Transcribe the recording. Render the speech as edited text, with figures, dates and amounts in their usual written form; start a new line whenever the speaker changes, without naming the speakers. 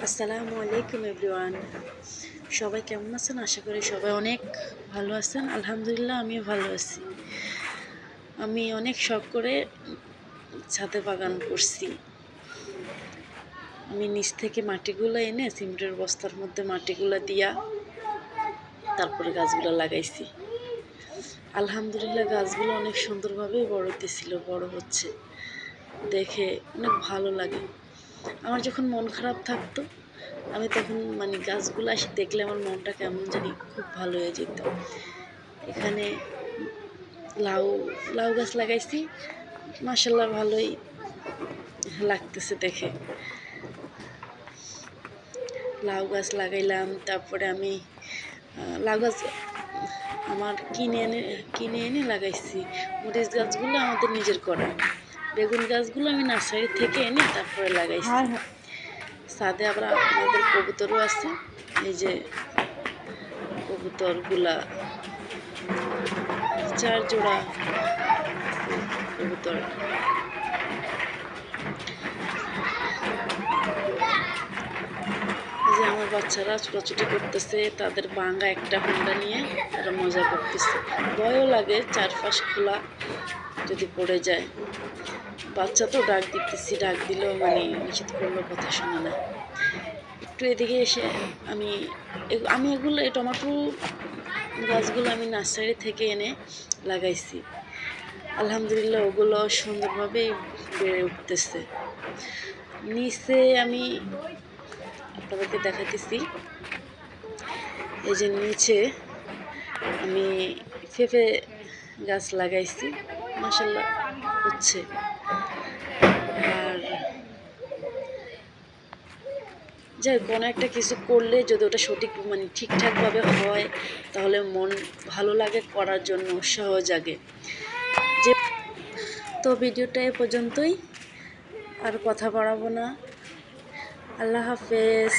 আসসালামু আলাইকুম এভরিওয়ান। সবাই কেমন আছেন? আশা করি সবাই অনেক ভালো আছেন। আলহামদুলিল্লাহ আমিও ভালো আছি। আমি অনেক শখ করে ছাদে বাগান করছি। আমি নিচ থেকে মাটিগুলো এনে সিমেন্টের বস্তার মধ্যে মাটিগুলো দিয়া তারপরে গাছগুলো লাগাইছি। আলহামদুলিল্লাহ গাছগুলো অনেক সুন্দরভাবেই বড় হচ্ছে, দেখে অনেক ভালো লাগে। আমার যখন মন খারাপ থাকতো আমি তখন গাছগুলো দেখলে আমার মনটা কেমন জানি খুব ভালো হয়ে যেত। এখানে লাউ লাউ গাছ লাগাইছি, মাশাআল্লাহ ভালোই লাগতেছে দেখে। লাউ গাছ লাগাইলাম, তারপরে আমি লাউ গাছ আমার কিনে এনে লাগাইছি। মরিচ গাছগুলো আমাদের নিজের করা, বেগুন গাছগুলো আমি নার্সারি থেকে এনে তারপরে লাগাইছি। ছাদে আবার আমাদের কবুতরও আছে, এই যে কবুতরগুলা 4 জোড়া কবুতর। যে আমার বাচ্চারা ছোটাছুটি করতেছে, তাদের ভাঙা একটা হুন্ডা নিয়ে তারা মজা করতেছে। ভয়ও লাগে চারপাশ খোলা, যদি পড়ে যায়। বাচ্চা তো ডাক দিলেও নিষেধ করলেও কথা শোনে না। একটু এদিকে এসে আমি এগুলো এই টমেটো গাছগুলো আমি নার্সারি থেকে এনে লাগাইছি। আলহামদুলিল্লাহ ওগুলো সুন্দরভাবেই বেড়ে উঠতেছে। নিচে আমি আপনাদেরকে দেখাতেছি, এই যে নিচে আমি পেঁপে গাছ লাগাইছি, মাশাআল্লাহ হচ্ছে। আর যাই কোনো একটা কিছু করলে যদি ওটা সঠিক ঠিকঠাকভাবে হয়, তাহলে মন ভালো লাগে, করার জন্য উৎসাহ জাগে। তো ভিডিওটা এ পর্যন্তই, আর কথা বাড়াবো না। আল্লাহ হাফেজ।